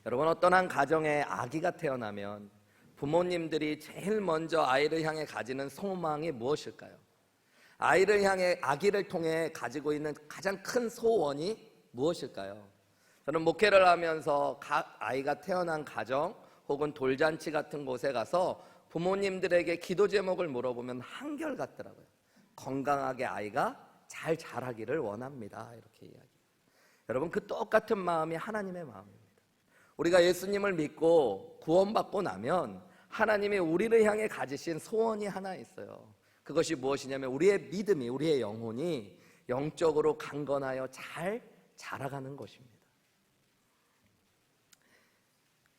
여러분, 어떤 한 가정에 아기가 태어나면 부모님들이 제일 먼저 아이를 향해 가지는 소망이 무엇일까요? 아이를 향해, 아기를 통해 가지고 있는 가장 큰 소원이 무엇일까요? 저는 목회를 하면서 각 아이가 태어난 가정 혹은 돌잔치 같은 곳에 가서 부모님들에게 기도 제목을 물어보면 한결같더라고요. 건강하게 아이가 잘 자라기를 원합니다, 이렇게 이야기해요. 여러분, 그 똑같은 마음이 하나님의 마음입니다. 우리가 예수님을 믿고 구원받고 나면 하나님이 우리를 향해 가지신 소원이 하나 있어요. 그것이 무엇이냐면 우리의 믿음이, 우리의 영혼이 영적으로 강건하여 잘 자라가는 것입니다.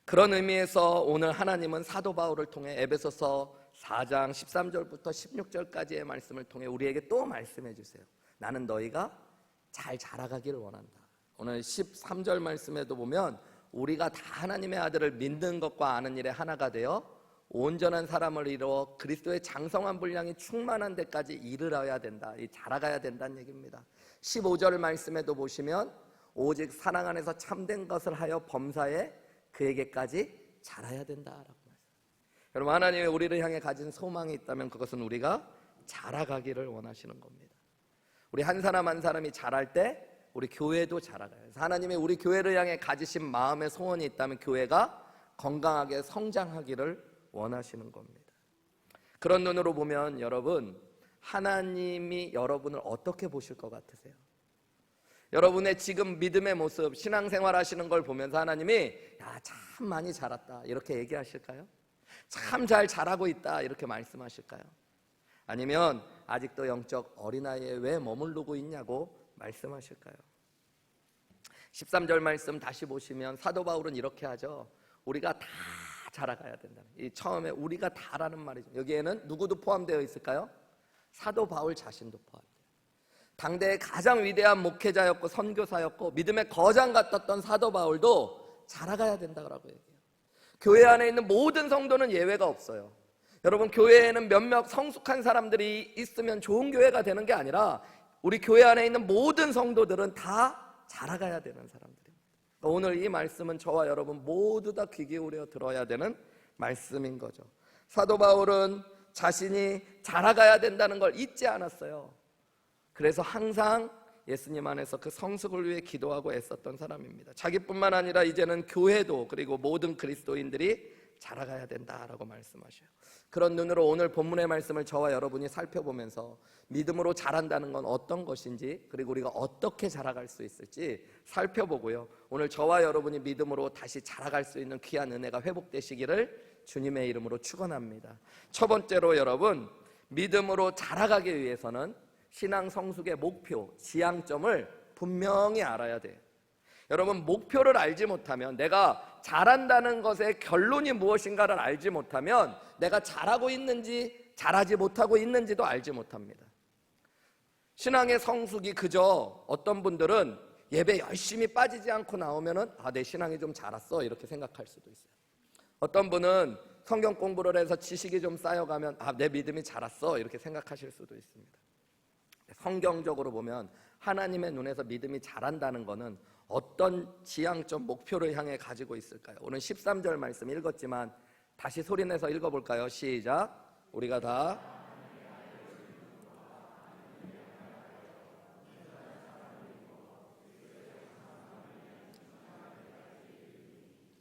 그런 의미에서 오늘 하나님은 사도 바울을 통해 에베소서 4장 13절부터 16절까지의 말씀을 통해 우리에게 또 말씀해 주세요. 나는 너희가 잘 자라가기를 원한다. 오늘 13절 말씀에도 보면 우리가 다 하나님의 아들을 믿는 것과 아는 일에 하나가 되어 온전한 사람을 이루어 그리스도의 장성한 분량이 충만한 데까지 이르러야 된다. 자라가야 된다는 얘기입니다. 15절 말씀에도 보시면 오직 사랑 안에서 참된 것을 하여 범사에 그에게까지 자라야 된다라고 말씀합니다. 여러분, 하나님이 우리를 향해 가진 소망이 있다면 그것은 우리가 자라가기를 원하시는 겁니다. 우리 한 사람 한 사람이 자랄 때 우리 교회도 자라가요. 그래서 하나님이 우리 교회를 향해 가지신 마음의 소원이 있다면 교회가 건강하게 성장하기를 원하시는 겁니다. 그런 눈으로 보면 여러분, 하나님이 여러분을 어떻게 보실 것 같으세요? 여러분의 지금 믿음의 모습, 신앙생활 하시는 걸 보면서 하나님이 야, 참 많이 자랐다 이렇게 얘기하실까요? 참 잘 자라고 있다 이렇게 말씀하실까요? 아니면 아직도 영적 어린아이에 왜 머무르고 있냐고 말씀하실까요? 13절 말씀 다시 보시면 사도 바울은 이렇게 하죠. 우리가 다 자라가야 된다. 이 처음에 우리가 다라는 말이죠. 여기에는 누구도 포함되어 있을까요? 사도 바울 자신도 포함돼요. 당대의 가장 위대한 목회자였고 선교사였고 믿음의 거장 같았던 사도 바울도 자라가야 된다고 얘기해요. 교회 안에 있는 모든 성도는 예외가 없어요. 여러분, 교회에는 몇몇 성숙한 사람들이 있으면 좋은 교회가 되는 게 아니라 우리 교회 안에 있는 모든 성도들은 다 자라가야 되는 사람들입니다. 오늘 이 말씀은 저와 여러분 모두 다 귀 기울여 들어야 되는 말씀인 거죠. 사도 바울은 자신이 자라가야 된다는 걸 잊지 않았어요. 그래서 항상 예수님 안에서 그 성숙을 위해 기도하고 애썼던 사람입니다. 자기뿐만 아니라 이제는 교회도 그리고 모든 그리스도인들이 자라가야 된다라고 말씀하셔요. 그런 눈으로 오늘 본문의 말씀을 저와 여러분이 살펴보면서 믿음으로 자란다는 건 어떤 것인지, 그리고 우리가 어떻게 자라갈 수 있을지 살펴보고요. 오늘 저와 여러분이 믿음으로 다시 자라갈 수 있는 귀한 은혜가 회복되시기를 주님의 이름으로 축원합니다. 첫 번째로 여러분, 믿음으로 자라가기 위해서는 신앙 성숙의 목표, 지향점을 분명히 알아야 돼요. 여러분, 목표를 알지 못하면, 내가 잘한다는 것의 결론이 무엇인가를 알지 못하면 내가 잘하고 있는지 잘하지 못하고 있는지도 알지 못합니다. 신앙의 성숙이 그저 어떤 분들은 예배 열심히 빠지지 않고 나오면은 내 신앙이 좀 자랐어 이렇게 생각할 수도 있어요. 어떤 분은 성경 공부를 해서 지식이 좀 쌓여가면 내 믿음이 자랐어 이렇게 생각하실 수도 있습니다. 성경적으로 보면 하나님의 눈에서 믿음이 자란다는 것은 어떤 지향점, 목표를 향해 가지고 있을까요? 오늘 13절 말씀 읽었지만 다시 소리내서 읽어볼까요? 시작. 우리가 다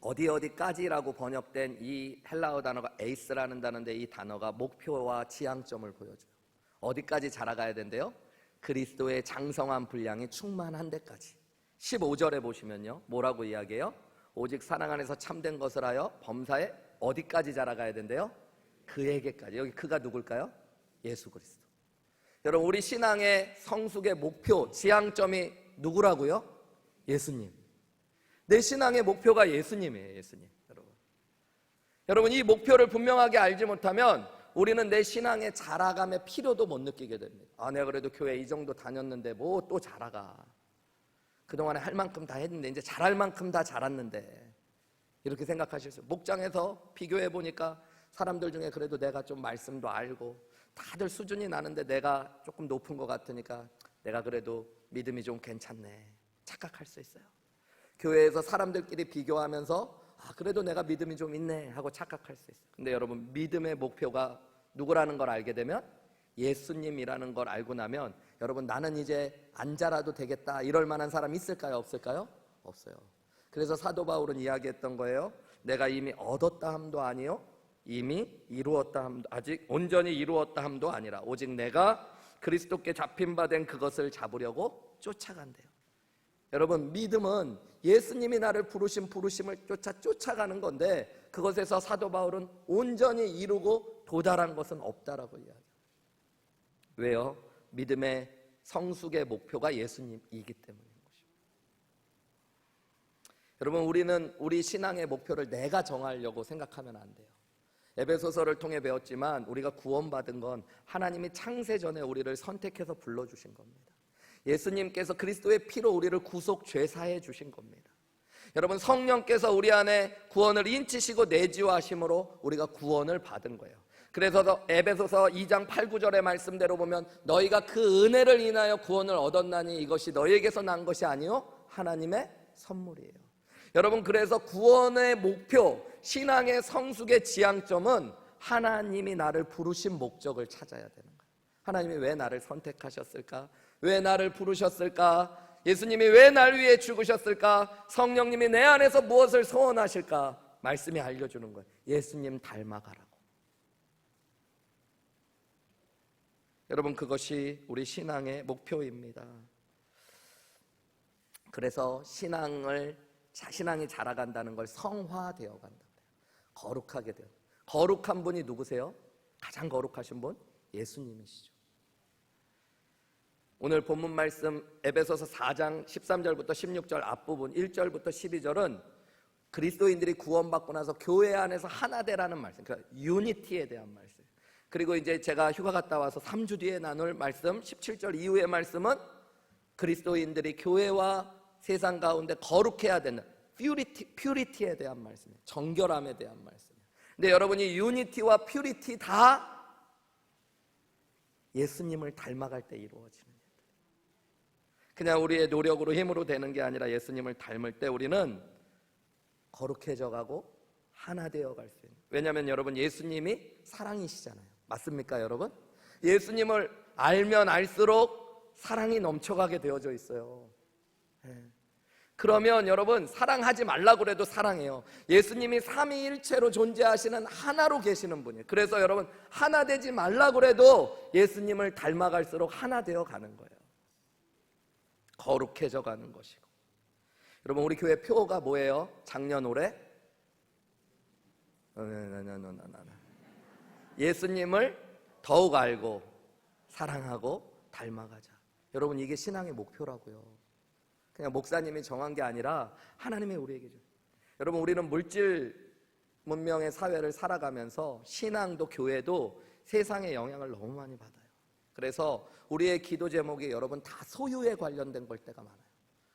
어디까지라고 번역된 이 헬라어 단어가 에이스라는 단어인데, 이 단어가 목표와 지향점을 보여줘요. 어디까지 자라가야 된대요? 그리스도의 장성한 분량이 충만한 데까지. 15절에 보시면요, 뭐라고 이야기해요? 오직 사랑 안에서 참된 것을 하여 범사에 어디까지 자라가야 된대요? 그에게까지. 여기 그가 누굴까요? 예수 그리스도. 여러분, 우리 신앙의 성숙의 목표, 지향점이 누구라고요? 예수님. 내 신앙의 목표가 예수님이에요. 예수님. 여러분, 이 목표를 분명하게 알지 못하면 우리는 내 신앙의 자라감의 필요도 못 느끼게 됩니다. 내가 그래도 교회 이 정도 다녔는데 뭐 또 자라가. 그동안에 할 만큼 다 했는데, 이제 잘할 만큼 다 자랐는데, 이렇게 생각하실 수 있어요. 목장에서 비교해 보니까 사람들 중에 그래도 내가 좀 말씀도 알고 다들 수준이 나는데 내가 조금 높은 것 같으니까 내가 그래도 믿음이 좀 괜찮네 착각할 수 있어요. 교회에서 사람들끼리 비교하면서 그래도 내가 믿음이 좀 있네 하고 착각할 수 있어요. 근데 여러분, 믿음의 목표가 누구라는 걸 알게 되면, 예수님이라는 걸 알고 나면, 여러분, 나는 이제 안 자라도 되겠다 이럴 만한 사람 있을까요? 없을까요? 없어요. 그래서 사도 바울은 이야기했던 거예요. 내가 이미 얻었다 함도 아니요 이미 이루었다 함도, 아직 온전히 이루었다 함도 아니라 오직 내가 그리스도께 잡힌 바 된 그것을 잡으려고 쫓아간대요. 여러분, 믿음은 예수님이 나를 부르신 부르심을 쫓아가는 건데, 그것에서 사도 바울은 온전히 이루고 도달한 것은 없다라고 이야기해요. 왜요? 믿음의 성숙의 목표가 예수님이기 때문인 것입니다. 여러분, 우리는 우리 신앙의 목표를 내가 정하려고 생각하면 안 돼요. 에베소서를 통해 배웠지만 우리가 구원받은 건 하나님이 창세 전에 우리를 선택해서 불러주신 겁니다. 예수님께서 그리스도의 피로 우리를 구속 죄사해 주신 겁니다. 여러분, 성령께서 우리 안에 구원을 인치시고 내지화하심으로 우리가 구원을 받은 거예요. 그래서 에베소서 2장 8, 9절의 말씀대로 보면 너희가 그 은혜를 인하여 구원을 얻었나니 이것이 너희에게서 난 것이 아니요 하나님의 선물이에요. 여러분, 그래서 구원의 목표, 신앙의 성숙의 지향점은 하나님이 나를 부르신 목적을 찾아야 되는 거예요. 하나님이 왜 나를 선택하셨을까? 왜 나를 부르셨을까? 예수님이 왜 날 위해 죽으셨을까? 성령님이 내 안에서 무엇을 소원하실까? 말씀이 알려주는 거예요. 예수님 닮아가라고. 여러분, 그것이 우리 신앙의 목표입니다. 그래서 신앙이 자라간다는 걸 성화되어 간다. 거룩하게 돼요. 거룩한 분이 누구세요? 가장 거룩하신 분? 예수님이시죠. 오늘 본문 말씀 에베소서 4장 13절부터 16절 앞부분 1절부터 12절은 그리스도인들이 구원받고 나서 교회 안에서 하나 되라는 말씀, 그러니까 유니티에 대한 말씀. 그리고 이제 제가 휴가 갔다 와서 3주 뒤에 나눌 말씀 17절 이후의 말씀은 그리스도인들이 교회와 세상 가운데 거룩해야 되는 퓨리티에 대한 말씀이에요. 정결함에 대한 말씀이에요. 근데 여러분이 유니티와 퓨리티 다 예수님을 닮아갈 때 이루어지는 일들. 그냥 우리의 노력으로 힘으로 되는 게 아니라 예수님을 닮을 때 우리는 거룩해져 가고 하나 되어 갈 수 있는. 왜냐하면 여러분, 예수님이 사랑이시잖아요. 맞습니까 여러분? 예수님을 알면 알수록 사랑이 넘쳐가게 되어져 있어요. 그러면 여러분, 사랑하지 말라고 해도 사랑해요. 예수님이 삼위일체로 존재하시는 하나로 계시는 분이에요. 그래서 여러분, 하나 되지 말라고 해도 예수님을 닮아갈수록 하나 되어 가는 거예요. 거룩해져 가는 것이고. 여러분, 우리 교회 표가 뭐예요? 작년 올해? 예수님을 더욱 알고 사랑하고 닮아가자. 여러분, 이게 신앙의 목표라고요. 그냥 목사님이 정한 게 아니라 하나님이 우리에게 줘. 여러분, 우리는 물질 문명의 사회를 살아가면서 신앙도 교회도 세상의 영향을 너무 많이 받아요. 그래서 우리의 기도 제목이 여러분 다 소유에 관련된 걸 때가 많아요.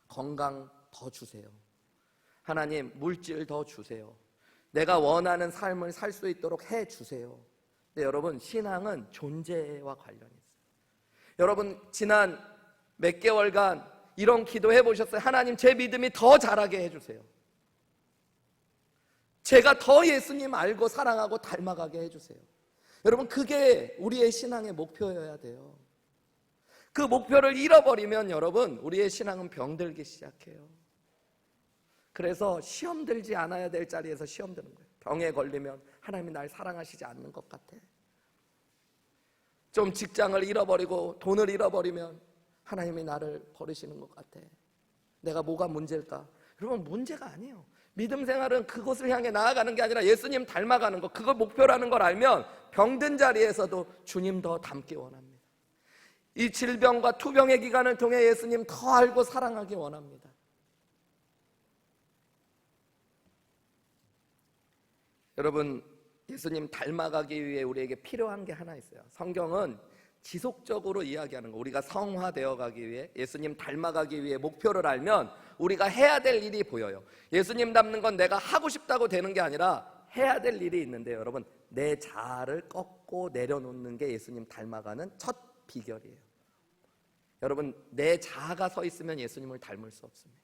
건강 더 주세요. 하나님, 물질 더 주세요. 내가 원하는 삶을 살 수 있도록 해 주세요. 근데 여러분, 신앙은 존재와 관련이 있어요. 여러분, 지난 몇 개월간 이런 기도 해보셨어요? 하나님, 제 믿음이 더 자라게 해주세요. 제가 더 예수님 알고 사랑하고 닮아가게 해주세요. 여러분, 그게 우리의 신앙의 목표여야 돼요. 그 목표를 잃어버리면 여러분, 우리의 신앙은 병들기 시작해요. 그래서 시험 들지 않아야 될 자리에서 시험 드는 거예요. 병에 걸리면 하나님이 날 사랑하시지 않는 것 같아. 좀 직장을 잃어버리고 돈을 잃어버리면 하나님이 나를 버리시는 것 같아. 내가 뭐가 문제일까? 여러분, 문제가 아니에요. 믿음 생활은 그것을 향해 나아가는 게 아니라 예수님 닮아가는 것, 그걸 목표라는 걸 알면 병든 자리에서도 주님 더 닮기 원합니다. 이 질병과 투병의 기간을 통해 예수님 더 알고 사랑하기 원합니다. 여러분, 예수님 닮아가기 위해 우리에게 필요한 게 하나 있어요. 성경은 지속적으로 이야기하는 거. 우리가 성화되어 가기 위해, 예수님 닮아가기 위해 목표를 알면 우리가 해야 될 일이 보여요. 예수님 닮는 건 내가 하고 싶다고 되는 게 아니라 해야 될 일이 있는데, 여러분, 내 자아를 꺾고 내려놓는 게 예수님 닮아가는 첫 비결이에요. 여러분, 내 자아가 서 있으면 예수님을 닮을 수 없습니다.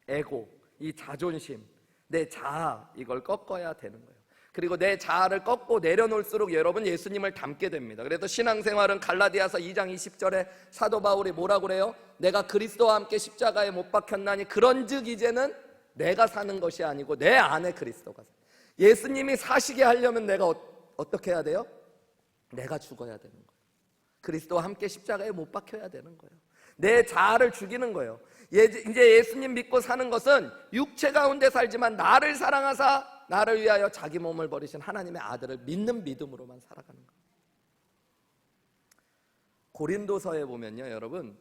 에고, 이 자존심, 내 자아, 이걸 꺾어야 되는 거예요. 그리고 내 자아를 꺾고 내려놓을수록 여러분 예수님을 닮게 됩니다. 그래서 신앙생활은 갈라디아서 2장 20절에 사도 바울이 뭐라고 그래요? 내가 그리스도와 함께 십자가에 못 박혔나니 그런즉 이제는 내가 사는 것이 아니고 내 안에 그리스도가 사. 예수님이 사시게 하려면 내가 어떻게 해야 돼요? 내가 죽어야 되는 거예요. 그리스도와 함께 십자가에 못 박혀야 되는 거예요. 내 자아를 죽이는 거예요. 이제 예수님 믿고 사는 것은 육체 가운데 살지만 나를 사랑하사 나를 위하여 자기 몸을 버리신 하나님의 아들을 믿는 믿음으로만 살아가는 거예요. 고린도서에 보면요, 여러분,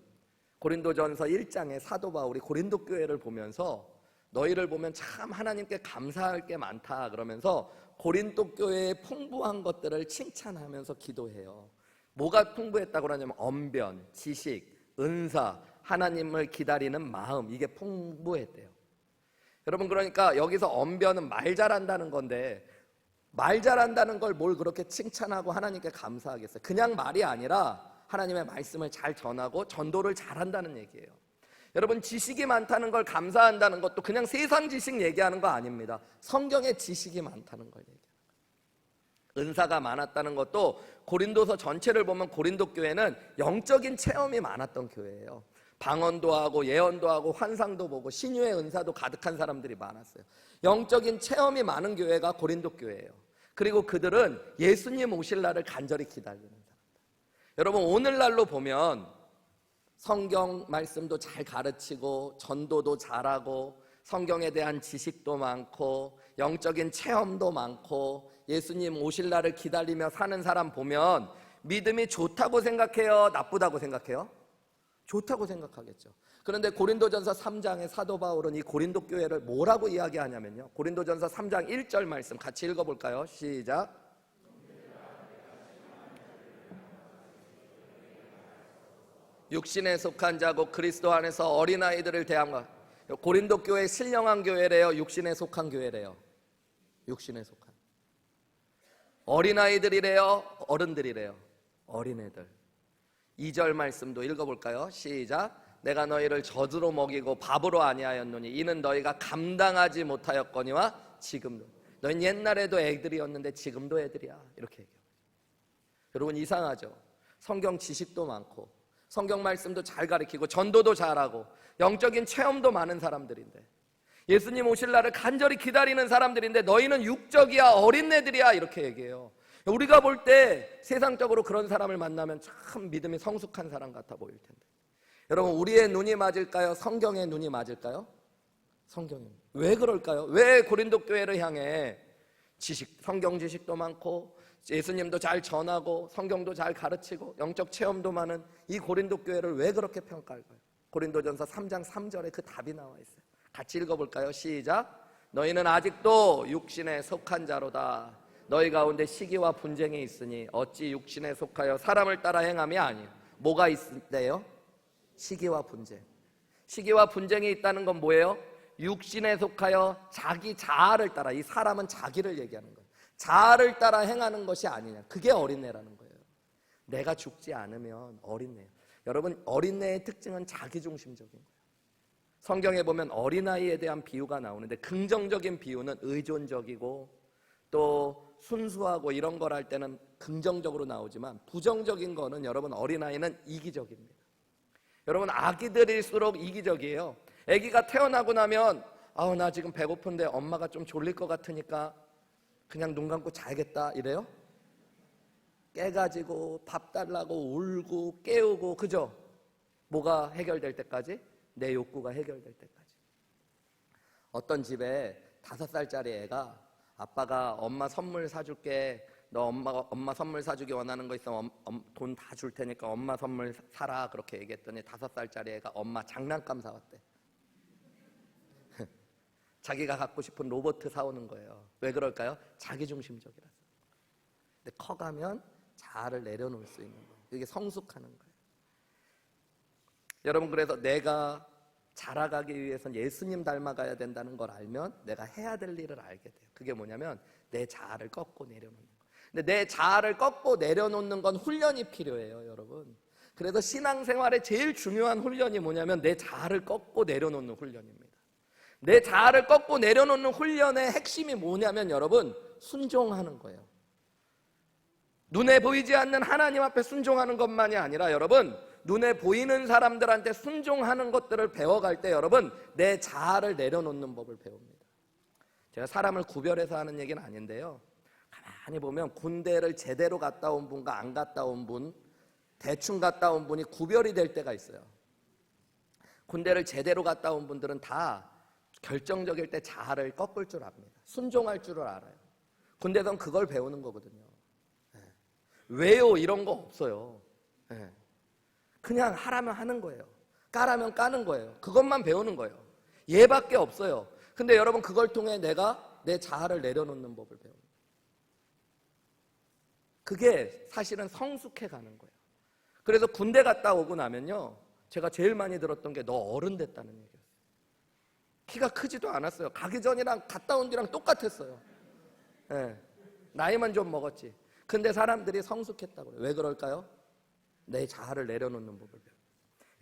고린도전서 1장에 사도 바울이 고린도 교회를 보면서 너희를 보면 참 하나님께 감사할 게 많다 그러면서 고린도 교회의 풍부한 것들을 칭찬하면서 기도해요. 뭐가 풍부했다고 그러냐면 언변, 지식, 은사, 하나님을 기다리는 마음, 이게 풍부했대요. 여러분, 그러니까 여기서 언변은 말 잘한다는 건데 말 잘한다는 걸 뭘 그렇게 칭찬하고 하나님께 감사하겠어요? 그냥 말이 아니라 하나님의 말씀을 잘 전하고 전도를 잘한다는 얘기예요. 여러분, 지식이 많다는 걸 감사한다는 것도 그냥 세상 지식 얘기하는 거 아닙니다. 성경에 지식이 많다는 걸 얘기해요. 은사가 많았다는 것도 고린도서 전체를 보면 고린도 교회는 영적인 체험이 많았던 교회예요. 방언도 하고 예언도 하고 환상도 보고 신유의 은사도 가득한 사람들이 많았어요. 영적인 체험이 많은 교회가 고린도 교회예요. 그리고 그들은 예수님 오실 날을 간절히 기다리는 사람들. 여러분, 오늘날로 보면 성경 말씀도 잘 가르치고 전도도 잘하고 성경에 대한 지식도 많고 영적인 체험도 많고 예수님 오실 날을 기다리며 사는 사람 보면 믿음이 좋다고 생각해요? 나쁘다고 생각해요? 좋다고 생각하겠죠. 그런데 고린도전서 3장의 사도 바울은 이 고린도 교회를 뭐라고 이야기하냐면요, 고린도전서 3장 1절 말씀 같이 읽어볼까요? 시작. 육신에 속한 자고 그리스도 안에서 어린아이들을 대한 것. 고린도 교회 신령한 교회래요? 육신에 속한 교회래요? 육신에 속한. 어린아이들이래요? 어른들이래요? 어린애들. 2절 말씀도 읽어볼까요? 시작. 내가 너희를 젖으로 먹이고 밥으로 아니하였노니 이는 너희가 감당하지 못하였거니와 지금도. 너희는 옛날에도 애들이었는데 지금도 애들이야. 이렇게 얘기해요. 여러분, 이상하죠? 성경 지식도 많고 성경 말씀도 잘 가르치고 전도도 잘하고 영적인 체험도 많은 사람들인데 예수님 오실 날을 간절히 기다리는 사람들인데 너희는 육적이야, 어린애들이야, 이렇게 얘기해요. 우리가 볼 때 세상적으로 그런 사람을 만나면 참 믿음이 성숙한 사람 같아 보일 텐데, 여러분, 우리의 눈이 맞을까요? 성경의 눈이 맞을까요? 성경의. 왜 그럴까요? 왜 고린도 교회를 향해 성경 지식도 많고 예수님도 잘 전하고 성경도 잘 가르치고 영적 체험도 많은 이 고린도 교회를 왜 그렇게 평가할까요? 고린도전서 3장 3절에 그 답이 나와 있어요. 같이 읽어볼까요? 시작. 너희는 아직도 육신에 속한 자로다. 너희 가운데 시기와 분쟁이 있으니 어찌 육신에 속하여 사람을 따라 행함이 아니요. 뭐가 있대요? 시기와 분쟁. 시기와 분쟁이 있다는 건 뭐예요? 육신에 속하여 자기 자아를 따라, 이 사람은 자기를 얘기하는 거예요. 자아를 따라 행하는 것이 아니냐. 그게 어린애라는 거예요. 내가 죽지 않으면 어린애. 여러분, 어린애의 특징은 자기중심적인 거예요. 성경에 보면 어린아이에 대한 비유가 나오는데 긍정적인 비유는 의존적이고 또 순수하고 이런 걸 할 때는 긍정적으로 나오지만 부정적인 거는 여러분, 어린아이는 이기적입니다. 여러분, 아기들일수록 이기적이에요. 아기가 태어나고 나면 나 지금 배고픈데 엄마가 좀 졸릴 것 같으니까 그냥 눈 감고 자야겠다 이래요? 깨가지고 밥 달라고 울고 깨우고, 그죠? 뭐가 해결될 때까지? 내 욕구가 해결될 때까지. 어떤 집에 5살짜리 애가 아빠가 엄마 선물 사줄게, 너 엄마 선물 사주기 원하는 거 있으면 돈 다 줄 테니까 엄마 선물 사라, 그렇게 얘기했더니 5살짜리 애가 엄마 장난감 사왔대. 자기가 갖고 싶은 로봇 사오는 거예요. 왜 그럴까요? 자기중심적이라서. 근데 커가면 자아를 내려놓을 수 있는 거예요. 이게 성숙하는 거예요. 여러분, 그래서 내가 자라가기 위해서는 예수님 닮아가야 된다는 걸 알면 내가 해야 될 일을 알게 돼요. 그게 뭐냐면 내 자아를 꺾고 내려놓는 거예요. 근데 내 자아를 꺾고 내려놓는 건 훈련이 필요해요, 여러분. 그래서 신앙생활의 제일 중요한 훈련이 뭐냐면 내 자아를 꺾고 내려놓는 훈련입니다. 내 자아를 꺾고 내려놓는 훈련의 핵심이 뭐냐면 여러분, 순종하는 거예요. 눈에 보이지 않는 하나님 앞에 순종하는 것만이 아니라 여러분, 눈에 보이는 사람들한테 순종하는 것들을 배워갈 때 여러분, 내 자아를 내려놓는 법을 배웁니다. 제가 사람을 구별해서 하는 얘기는 아닌데요, 가만히 보면 군대를 제대로 갔다 온 분과 안 갔다 온 분, 대충 갔다 온 분이 구별이 될 때가 있어요. 군대를 제대로 갔다 온 분들은 다 결정적일 때 자아를 꺾을 줄 압니다. 순종할 줄을 알아요. 군대에서는 그걸 배우는 거거든요. 왜요? 이런 거 없어요. 그냥 하라면 하는 거예요. 까라면 까는 거예요. 그것만 배우는 거예요. 얘밖에 없어요. 근데 여러분, 그걸 통해 내가 내 자아를 내려놓는 법을 배웁니다. 그게 사실은 성숙해 가는 거예요. 그래서 군대 갔다 오고 나면요, 제가 제일 많이 들었던 게 너 어른 됐다는 얘기였어요. 키가 크지도 않았어요. 가기 전이랑 갔다 온 뒤랑 똑같았어요. 나이만 좀 먹었지. 근데 사람들이 성숙했다고 그래요. 왜 그럴까요? 내 자아를 내려놓는 법을 배워요.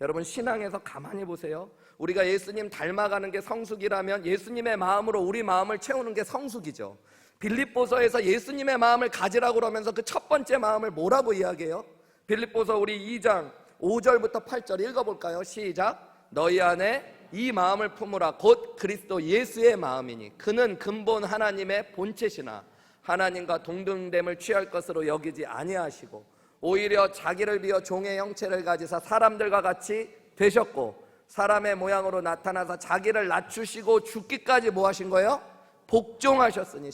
여러분, 신앙에서 가만히 보세요. 우리가 예수님 닮아가는 게 성숙이라면 예수님의 마음으로 우리 마음을 채우는 게 성숙이죠. 빌립보서에서 예수님의 마음을 가지라고 그러면서 그 첫 번째 마음을 뭐라고 이야기해요? 빌립보서 우리 2장 5절부터 8절 읽어볼까요? 시작. 너희 안에 이 마음을 품으라. 곧 그리스도 예수의 마음이니 그는 근본 하나님의 본체시나 하나님과 동등됨을 취할 것으로 여기지 아니하시고 오히려 자기를 비어 종의 형체를 가지사 사람들과 같이 되셨고 사람의 모양으로 나타나서 자기를 낮추시고 죽기까지 뭐 하신 거예요? 복종하셨으니.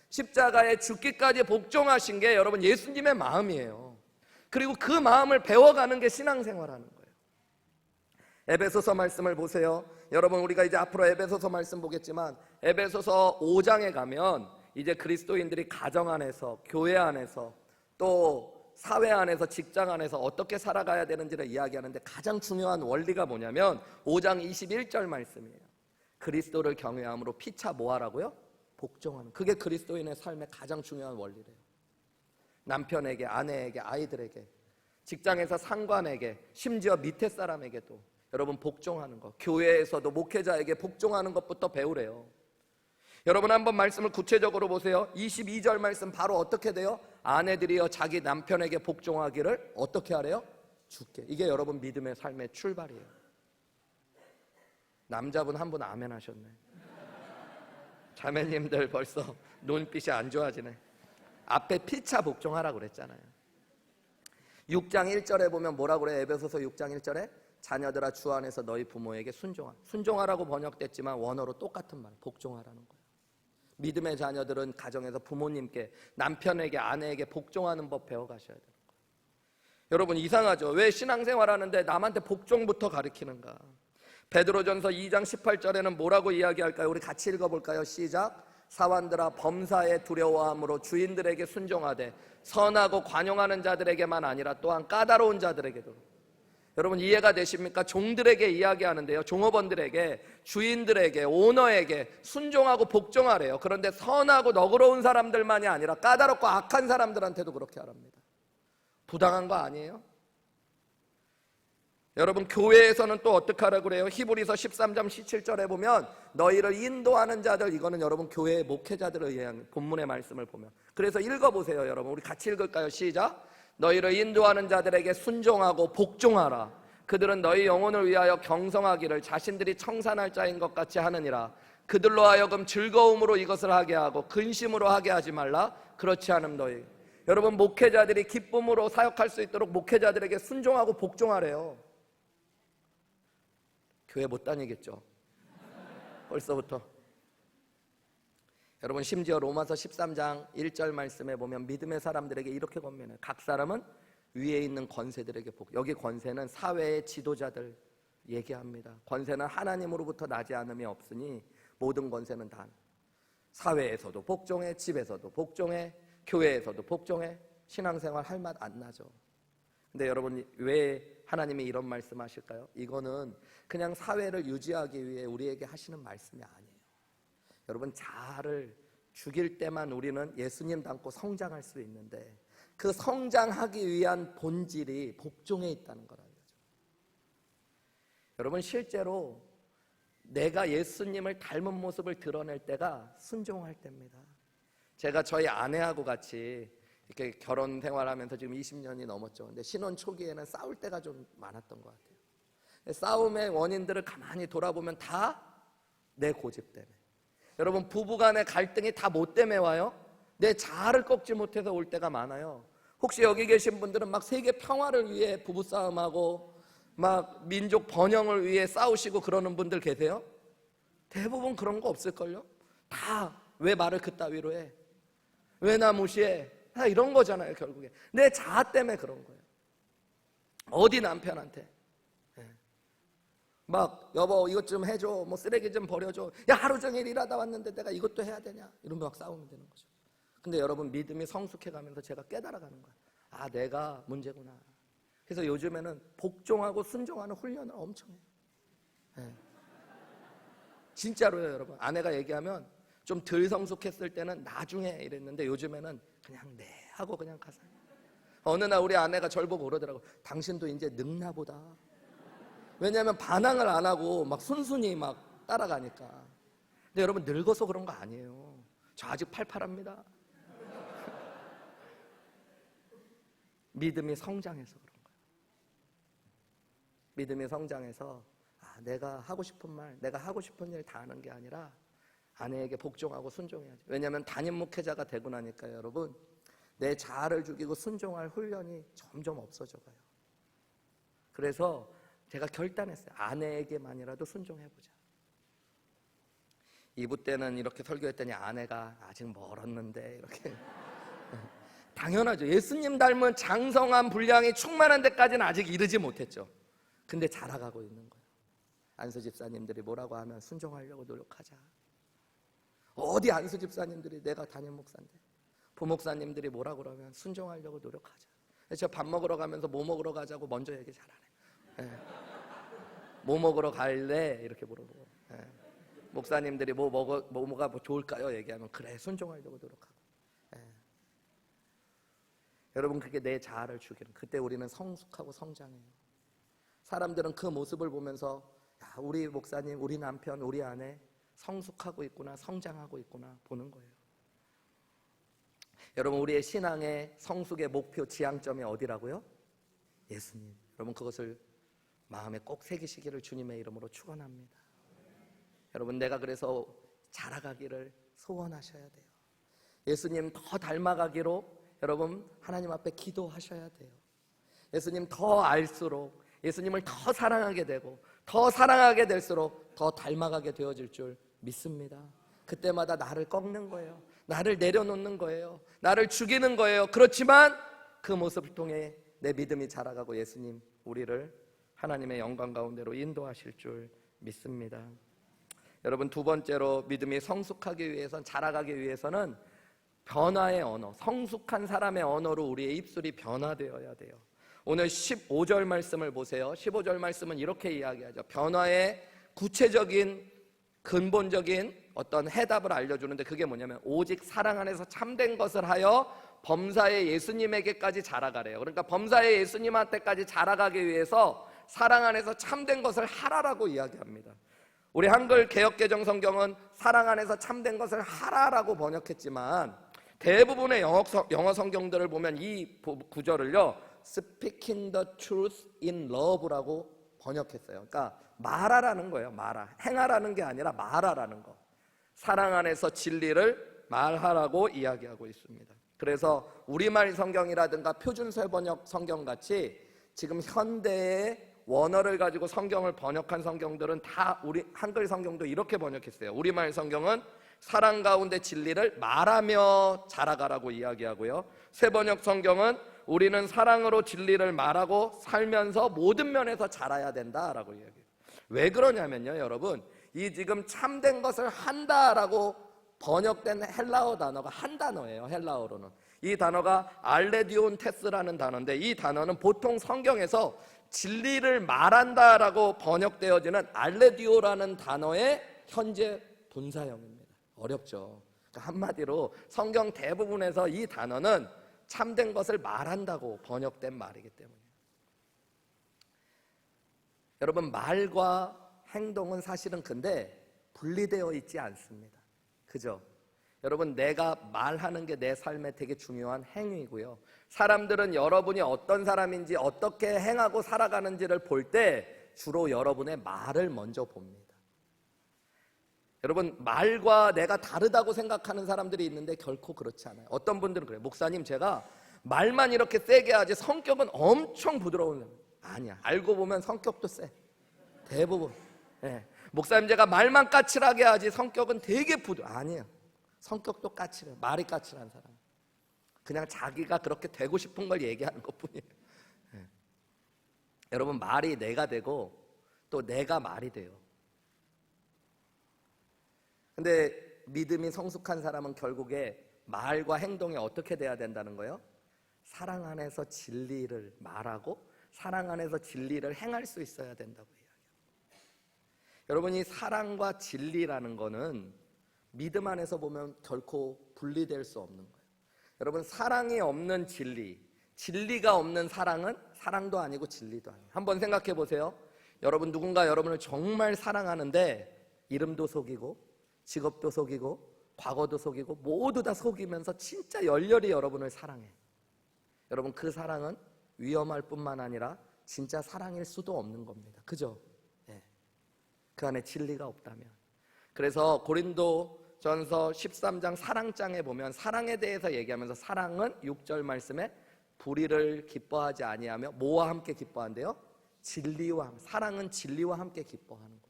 십자가에 죽기까지 복종하신 게 여러분 예수님의 마음이에요. 그리고 그 마음을 배워가는 게 신앙생활하는 거예요. 에베소서 말씀을 보세요. 여러분, 우리가 이제 앞으로 에베소서 말씀 보겠지만 에베소서 5장에 가면 이제 그리스도인들이 가정 안에서, 교회 안에서, 또 사회 안에서, 직장 안에서 어떻게 살아가야 되는지를 이야기하는데 가장 중요한 원리가 뭐냐면 5장 21절 말씀이에요. 그리스도를 경외함으로 피차 뭐하라고요? 복종하는. 그게 그리스도인의 삶의 가장 중요한 원리래요. 남편에게, 아내에게, 아이들에게, 직장에서 상관에게, 심지어 밑에 사람에게도 여러분 복종하는 것. 교회에서도 목회자에게 복종하는 것부터 배우래요. 여러분, 한번 말씀을 구체적으로 보세요. 22절 말씀 바로 어떻게 돼요? 아내들이여 자기 남편에게 복종하기를 어떻게 하래요? 주께. 이게 여러분 믿음의 삶의 출발이에요. 남자분 한 분 아멘 하셨네. 자매님들 벌써 눈빛이 안 좋아지네. 앞에 피차 복종하라고 그랬잖아요. 6장 1절에 보면 뭐라고 그래요? 에베소서 6장 1절에 자녀들아 주 안에서 너희 부모에게 순종하라고 번역됐지만 원어로 똑같은 말, 복종하라는 거예요. 믿음의 자녀들은 가정에서 부모님께, 남편에게, 아내에게 복종하는 법 배워가셔야 돼요. 여러분, 이상하죠? 왜 신앙생활하는데 남한테 복종부터 가르치는가? 베드로전서 2장 18절에는 뭐라고 이야기할까요? 우리 같이 읽어볼까요? 시작. 사환들아 범사에 두려워함으로 주인들에게 순종하되 선하고 관용하는 자들에게만 아니라 또한 까다로운 자들에게도. 여러분, 이해가 되십니까? 종들에게 이야기하는데요, 종업원들에게, 주인들에게, 오너에게 순종하고 복종하래요. 그런데 선하고 너그러운 사람들만이 아니라 까다롭고 악한 사람들한테도 그렇게 하랍니다. 부당한 거 아니에요? 여러분, 교회에서는 또 어떻게 하라고 그래요? 히브리서 13장 17절에 보면 너희를 인도하는 자들, 이거는 여러분 교회의 목회자들을 위한 본문의 말씀을 보면, 그래서 읽어보세요. 여러분, 우리 같이 읽을까요? 시작. 너희를 인도하는 자들에게 순종하고 복종하라. 그들은 너희 영혼을 위하여 경성하기를 자신들이 청산할 자인 것 같이 하느니라. 그들로 하여금 즐거움으로 이것을 하게 하고 근심으로 하게 하지 말라. 그렇지 않음 너희. 여러분, 목회자들이 기쁨으로 사역할 수 있도록 목회자들에게 순종하고 복종하래요. 교회 못 다니겠죠? 벌써부터. 여러분, 심지어 로마서 13장 1절 말씀에 보면 믿음의 사람들에게 이렇게 권면해요. 각 사람은 위에 있는 권세들에게 여기 권세는 사회의 지도자들 얘기합니다. 권세는 하나님으로부터 나지 않음이 없으니 모든 권세는 다 사회에서도 복종해, 집에서도 복종해, 교회에서도 복종해. 신앙생활 할 맛 안 나죠. 근데 여러분, 왜 하나님이 이런 말씀하실까요? 이거는 그냥 사회를 유지하기 위해 우리에게 하시는 말씀이 아니에요. 여러분, 자아를 죽일 때만 우리는 예수님 닮고 성장할 수 있는데 그 성장하기 위한 본질이 복종에 있다는 거라는 거죠. 여러분, 실제로 내가 예수님을 닮은 모습을 드러낼 때가 순종할 때입니다. 제가 저희 아내하고 같이 이렇게 결혼 생활하면서 지금 20년이 넘었죠. 근데 신혼 초기에는 싸울 때가 좀 많았던 것 같아요. 싸움의 원인들을 가만히 돌아보면 다 내 고집 때문에. 여러분, 부부간의 갈등이 다 뭐 때문에 와요? 내 자아를 꺾지 못해서 올 때가 많아요. 혹시 여기 계신 분들은 막 세계 평화를 위해 부부싸움하고 막 민족 번영을 위해 싸우시고 그러는 분들 계세요? 대부분 그런 거 없을걸요? 다 왜 말을 그따위로 해? 왜 나 무시해? 다 이런 거잖아요. 결국에 내 자아 때문에 그런 거예요. 어디 남편한테 막 여보 이것 좀 해줘, 뭐 쓰레기 좀 버려줘, 야 하루 종일 일하다 왔는데 내가 이것도 해야 되냐, 이러면 막 싸우면 되는 거죠. 근데 여러분, 믿음이 성숙해가면서 제가 깨달아가는 거예요. 아, 내가 문제구나. 그래서 요즘에는 복종하고 순종하는 훈련을 엄청 해요. 네. 진짜로요. 여러분, 아내가 얘기하면 좀 덜 성숙했을 때는 나중에 이랬는데 요즘에는 그냥 네 하고 그냥 가서. 어느 날 우리 아내가 절 보고 그러더라고. 당신도 이제 늙나 보다. 왜냐하면 반항을 안 하고 막 순순히 막 따라가니까. 근데 여러분, 늙어서 그런 거 아니에요. 저 아직 팔팔합니다. 믿음이 성장해서 그런 거예요. 믿음이 성장해서 내가 하고 싶은 말, 내가 하고 싶은 일 다 하는 게 아니라 아내에게 복종하고 순종해야죠. 왜냐하면 담임 목회자가 되고 나니까 여러분, 내 자아를 죽이고 순종할 훈련이 점점 없어져 가요. 그래서 제가 결단했어요. 아내에게만이라도 순종해보자. 2부 때는 이렇게 설교했더니 아내가 아직 멀었는데 이렇게. 당연하죠. 예수님 닮은 장성한 분량이 충만한 데까지는 아직 이르지 못했죠. 근데 자라가고 있는 거예요. 안수 집사님들이 뭐라고 하면 순종하려고 노력하자. 어디 안수 집사님들이 내가 담임 목사인데, 부목사님들이 뭐라고 그러면 순종하려고 노력하자. 제가 밥 먹으러 가면서 뭐 먹으러 가자고 먼저 얘기 잘하네. 네. 뭐 먹으러 갈래? 이렇게 물어보고. 네. 목사님들이 뭐가 좋을까요? 얘기하면 그래, 순종하려고 노력하고. 네. 여러분, 그게 내 자아를 죽이는, 그때 우리는 성숙하고 성장해요. 사람들은 그 모습을 보면서 야, 우리 목사님, 우리 남편, 우리 아내 성숙하고 있구나, 성장하고 있구나 보는 거예요. 여러분, 우리의 신앙의 성숙의 목표, 지향점이 어디라고요? 예수님. 여러분, 그것을 마음에 꼭 새기시기를 주님의 이름으로 축원합니다. 여러분, 내가 그래서 자라가기를 소원하셔야 돼요. 예수님 더 닮아가기로 여러분 하나님 앞에 기도하셔야 돼요. 예수님 더 알수록 예수님을 더 사랑하게 되고, 더 사랑하게 될수록 더 닮아가게 되어질 줄 믿습니다. 그때마다 나를 꺾는 거예요. 나를 내려놓는 거예요. 나를 죽이는 거예요. 그렇지만 그 모습을 통해 내 믿음이 자라가고 예수님 우리를 하나님의 영광 가운데로 인도하실 줄 믿습니다. 여러분, 두 번째로 믿음이 성숙하기 위해서는, 자라가기 위해서는 변화의 언어, 성숙한 사람의 언어로 우리의 입술이 변화되어야 돼요. 오늘 15절 말씀을 보세요. 15절 말씀은 이렇게 이야기하죠. 변화의 구체적인 근본적인 어떤 해답을 알려주는데, 그게 뭐냐면 오직 사랑 안에서 참된 것을 하여 범사의 예수님에게까지 자라가래요. 그러니까 범사의 예수님한테까지 자라가기 위해서 사랑 안에서 참된 것을 하라라고 이야기합니다. 우리 한글 개역개정 성경은 사랑 안에서 참된 것을 하라라고 번역했지만, 대부분의 영어 성경들을 보면 이 구절을요 Speaking the truth in love라고 번역했어요. 그러니까 말하라는 거예요. 행하라는 게 아니라 말하라는 거. 사랑 안에서 진리를 말하라고 이야기하고 있습니다. 그래서 우리말 성경이라든가 표준세 번역 성경같이 지금 현대의 원어를 가지고 성경을 번역한 성경들은 다 우리 한글 성경도 이렇게 번역했어요. 우리말 성경은 사랑 가운데 진리를 말하며 자라가라고 이야기하고요. 새번역 성경은 우리는 사랑으로 진리를 말하고 살면서 모든 면에서 자라야 된다라고 이야기해요. 왜 그러냐면요, 여러분, 이 지금 참된 것을 한다라고 번역된 헬라어 단어가 한 단어예요. 헬라어로는 이 단어가 알레디온테스라는 단어인데, 이 단어는 보통 성경에서 진리를 말한다라고 번역되어지는 알레디오라는 단어의 현재 분사형입니다. 어렵죠. 그러니까 한마디로 성경 대부분에서 이 단어는 참된 것을 말한다고 번역된 말이기 때문에, 여러분, 말과 행동은 사실은 근데 분리되어 있지 않습니다. 그죠? 여러분, 내가 말하는 게 내 삶에 되게 중요한 행위고요. 사람들은 여러분이 어떤 사람인지 어떻게 행하고 살아가는지를 볼 때 주로 여러분의 말을 먼저 봅니다. 여러분, 말과 내가 다르다고 생각하는 사람들이 있는데 결코 그렇지 않아요. 어떤 분들은 그래요. 목사님, 제가 말만 이렇게 세게 하지 성격은 엄청 부드러운 사람. 아니야. 알고 보면 성격도 세. 대부분. 네. 목사님, 제가 말만 까칠하게 하지 성격은 되게 아니에요. 성격도 까칠해요. 말이 까칠한 사람. 그냥 자기가 그렇게 되고 싶은 걸 얘기하는 것뿐이에요. 네. 여러분, 말이 내가 되고 또 내가 말이 돼요. 근데 믿음이 성숙한 사람은 결국에 말과 행동이 어떻게 돼야 된다는 거예요? 사랑 안에서 진리를 말하고 사랑 안에서 진리를 행할 수 있어야 된다고 이야기해요. 여러분, 이 사랑과 진리라는 거는 믿음 안에서 보면 결코 분리될 수 없는 거예요. 여러분, 사랑이 없는 진리, 진리가 없는 사랑은 사랑도 아니고 진리도 아니에요. 한번 생각해 보세요. 여러분, 누군가 여러분을 정말 사랑하는데 이름도 속이고 직업도 속이고 과거도 속이고 모두 다 속이면서 진짜 열렬히 여러분을 사랑해. 여러분, 그 사랑은 위험할 뿐만 아니라 진짜 사랑일 수도 없는 겁니다. 그죠? 네. 그 안에 진리가 없다면. 그래서 고린도전서 13장 사랑장에 보면 사랑에 대해서 얘기하면서 사랑은 6절 말씀에 불의를 기뻐하지 아니하며 뭐와 함께 기뻐한대요? 진리와. 사랑은 진리와 함께 기뻐하는 거예요.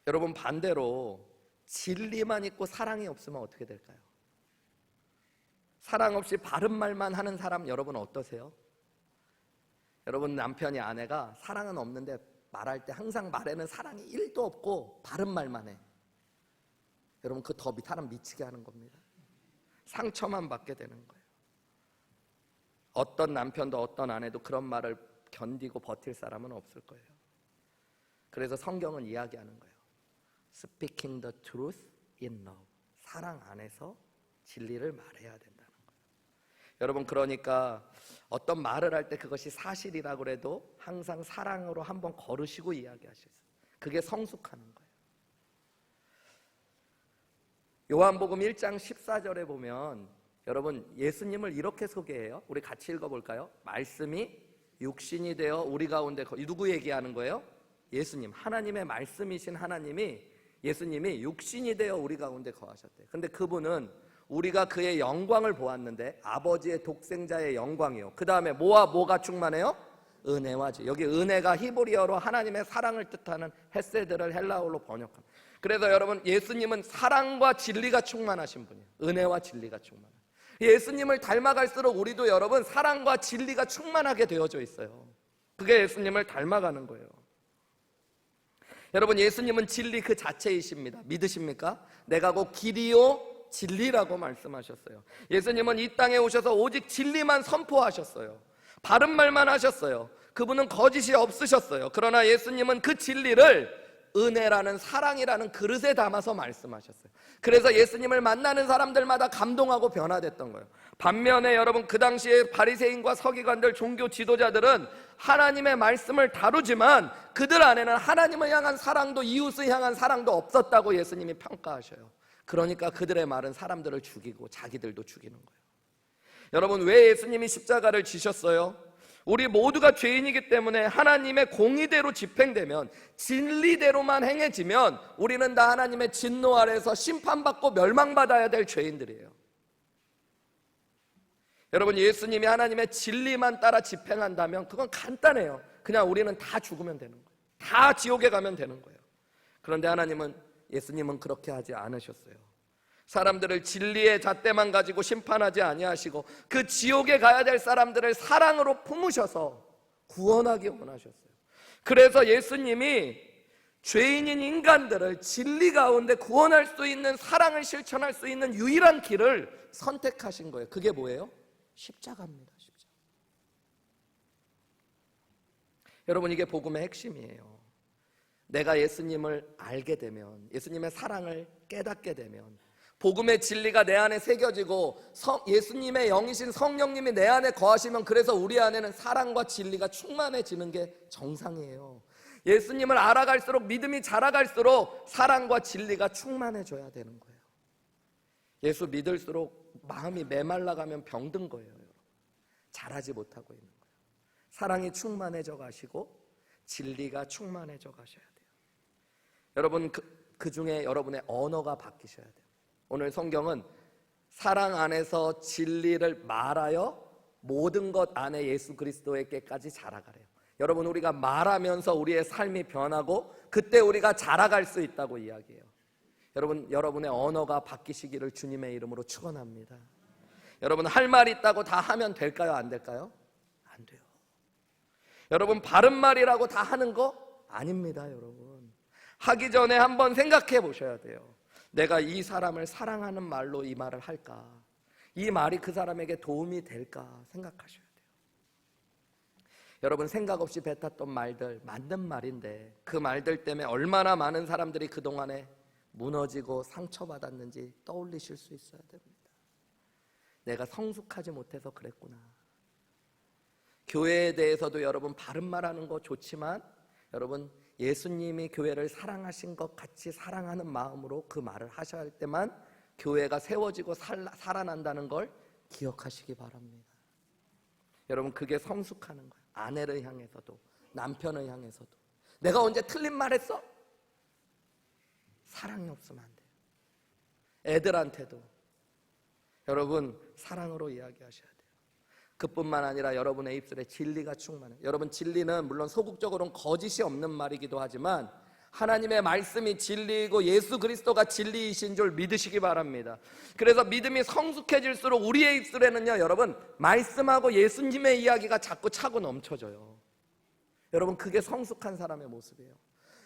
여러분, 반대로 진리만 있고 사랑이 없으면 어떻게 될까요? 사랑 없이 바른 말만 하는 사람 여러분 어떠세요? 여러분, 남편이 아내가 사랑은 없는데 말할 때 항상 말에는 사랑이 1도 없고 바른 말만 해. 여러분, 그 더 사람 미치게 하는 겁니다. 상처만 받게 되는 거예요. 어떤 남편도 어떤 아내도 그런 말을 견디고 버틸 사람은 없을 거예요. 그래서 성경은 이야기하는 거예요. Speaking the truth in love. 사랑 안에서 진리를 말해야 된다는 거예요. 여러분, 그러니까 어떤 말을 할 때 그것이 사실이라고 해도 항상 사랑으로 한번 걸으시고 이야기하셨어요. 그게 성숙하는 거예요. 요한복음 1장 14절에 보면 여러분, 예수님을 이렇게 소개해요. 우리 같이 읽어볼까요? 말씀이 육신이 되어 우리 가운데 누구 얘기하는 거예요? 예수님, 하나님의 말씀이신 하나님이, 예수님이 육신이 되어 우리 가운데 거하셨대요. 근데 그분은 우리가 그의 영광을 보았는데 아버지의 독생자의 영광이요. 그 다음에 뭐와 뭐가 충만해요? 은혜와 지. 여기 은혜가 히브리어로 하나님의 사랑을 뜻하는 헤세드를 헬라어로 번역합니다. 그래서 여러분, 예수님은 사랑과 진리가 충만하신 분이에요. 은혜와 진리가 충만해요. 예수님을 닮아갈수록 우리도 여러분 사랑과 진리가 충만하게 되어져 있어요. 그게 예수님을 닮아가는 거예요. 여러분, 예수님은 진리 그 자체이십니다. 믿으십니까? 내가 곧 길이요 진리라고 말씀하셨어요. 예수님은 이 땅에 오셔서 오직 진리만 선포하셨어요. 바른 말만 하셨어요. 그분은 거짓이 없으셨어요. 그러나 예수님은 그 진리를 은혜라는 사랑이라는 그릇에 담아서 말씀하셨어요. 그래서 예수님을 만나는 사람들마다 감동하고 변화됐던 거예요. 반면에 여러분, 그 당시에 바리새인과 서기관들, 종교 지도자들은 하나님의 말씀을 다루지만 그들 안에는 하나님을 향한 사랑도 이웃을 향한 사랑도 없었다고 예수님이 평가하셔요. 그러니까 그들의 말은 사람들을 죽이고 자기들도 죽이는 거예요. 여러분, 왜 예수님이 십자가를 지셨어요? 우리 모두가 죄인이기 때문에 하나님의 공의대로 집행되면, 진리대로만 행해지면 우리는 다 하나님의 진노 아래서 심판받고 멸망받아야 될 죄인들이에요. 여러분, 예수님이 하나님의 진리만 따라 집행한다면 그건 간단해요. 그냥 우리는 다 죽으면 되는 거예요. 다 지옥에 가면 되는 거예요. 그런데 예수님은 그렇게 하지 않으셨어요. 사람들을 진리의 잣대만 가지고 심판하지 아니하시고 그 지옥에 가야 될 사람들을 사랑으로 품으셔서 구원하기 원하셨어요. 그래서 예수님이 죄인인 인간들을 진리 가운데 구원할 수 있는, 사랑을 실천할 수 있는 유일한 길을 선택하신 거예요. 그게 뭐예요? 십자가입니다. 십자가. 여러분, 이게 복음의 핵심이에요. 내가 예수님을 알게 되면, 예수님의 사랑을 깨닫게 되면 복음의 진리가 내 안에 새겨지고 예수님의 영이신 성령님이 내 안에 거하시면 그래서 우리 안에는 사랑과 진리가 충만해지는 게 정상이에요. 예수님을 알아갈수록 믿음이 자라갈수록 사랑과 진리가 충만해져야 되는 거예요. 예수 믿을수록 마음이 메말라가면 병든 거예요. 여러분. 자라지 못하고 있는 거예요. 사랑이 충만해져 가시고 진리가 충만해져 가셔야 돼요. 여러분 그 중에 여러분의 언어가 바뀌셔야 돼요. 오늘 성경은 사랑 안에서 진리를 말하여 모든 것 안에 예수 그리스도에게까지 자라가래요. 여러분 우리가 말하면서 우리의 삶이 변하고 그때 우리가 자라갈 수 있다고 이야기해요. 여러분의 언어가 바뀌시기를 주님의 이름으로 축원합니다. 여러분 할 말 있다고 다 하면 될까요? 안 될까요? 안 돼요. 여러분 바른 말이라고 다 하는 거 아닙니다. 여러분 하기 전에 한번 생각해 보셔야 돼요. 내가 이 사람을 사랑하는 말로 이 말을 할까? 이 말이 그 사람에게 도움이 될까? 생각하셔야 돼요. 여러분 생각 없이 뱉었던 말들 맞는 말인데 그 말들 때문에 얼마나 많은 사람들이 그동안에 무너지고 상처받았는지 떠올리실 수 있어야 됩니다. 내가 성숙하지 못해서 그랬구나. 교회에 대해서도 여러분 바른 말하는 거 좋지만 여러분 예수님이 교회를 사랑하신 것 같이 사랑하는 마음으로 그 말을 하셔야 할 때만 교회가 세워지고 살아난다는 걸 기억하시기 바랍니다. 여러분 그게 성숙하는 거예요. 아내를 향해서도 남편을 향해서도 내가 언제 틀린 말 했어? 사랑이 없으면 안 돼요. 애들한테도 여러분 사랑으로 이야기하셔야 돼요. 그뿐만 아니라 여러분의 입술에 진리가 충만해요. 여러분 진리는 물론 소극적으로는 거짓이 없는 말이기도 하지만 하나님의 말씀이 진리이고 예수 그리스도가 진리이신 줄 믿으시기 바랍니다. 그래서 믿음이 성숙해질수록 우리의 입술에는요 여러분 말씀하고 예수님의 이야기가 자꾸 차고 넘쳐져요. 여러분 그게 성숙한 사람의 모습이에요.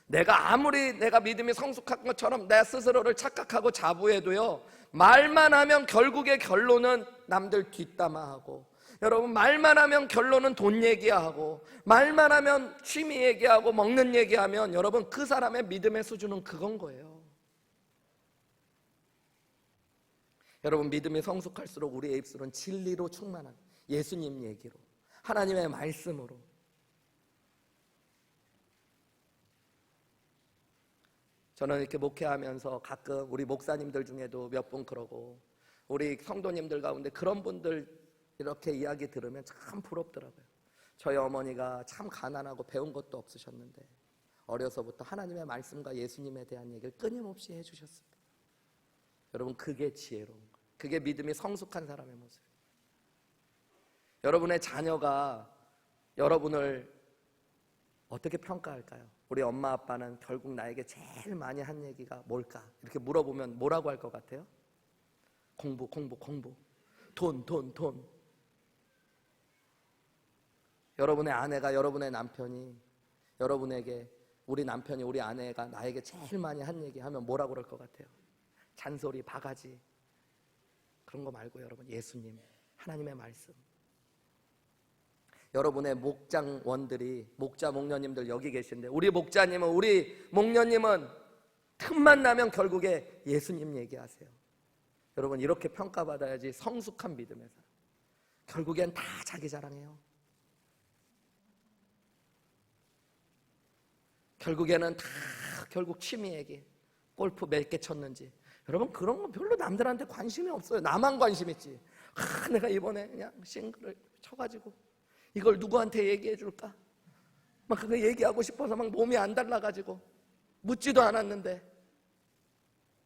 내가 믿음이 성숙한 것처럼 내 스스로를 착각하고 자부해도요 말만 하면 결국의 결론은 남들 뒷담화하고 여러분 말만 하면 결론은 돈 얘기하고 말만 하면 취미 얘기하고 먹는 얘기하면 여러분 그 사람의 믿음의 수준은 그건 거예요. 여러분 믿음이 성숙할수록 우리의 입술은 진리로 충만한 예수님 얘기로 하나님의 말씀으로 저는 이렇게 목회하면서 가끔 우리 목사님들 중에도 몇 분 그러고 우리 성도님들 가운데 그런 분들 이렇게 이야기 들으면 참 부럽더라고요. 저희 어머니가 참 가난하고 배운 것도 없으셨는데 어려서부터 하나님의 말씀과 예수님에 대한 얘기를 끊임없이 해주셨습니다. 여러분 그게 지혜로운 거예요. 그게 믿음이 성숙한 사람의 모습이에요. 여러분의 자녀가 여러분을 어떻게 평가할까요? 우리 엄마 아빠는 결국 나에게 제일 많이 한 얘기가 뭘까? 이렇게 물어보면 뭐라고 할 것 같아요? 공부 돈 여러분의 아내가 여러분의 남편이 여러분에게 우리 남편이 우리 아내가 나에게 제일 많이 한 얘기 하면 뭐라고 그럴 것 같아요? 잔소리 바가지 그런 거 말고 여러분 예수님 하나님의 말씀 여러분의 목장원들이 목자 목녀님들 여기 계신데 우리 목녀님은 틈만 나면 결국에 예수님 얘기하세요. 여러분 이렇게 평가받아야지 성숙한 믿음에서 결국엔 다 자기 자랑해요. 결국에는 다 결국 취미 얘기 골프 몇 개 쳤는지 여러분 그런 거 별로 남들한테 관심이 없어요. 나만 관심 있지. 내가 이번에 그냥 싱글을 쳐가지고 이걸 누구한테 얘기해 줄까? 막 그거 얘기하고 싶어서 막 몸이 안 달라가지고 묻지도 않았는데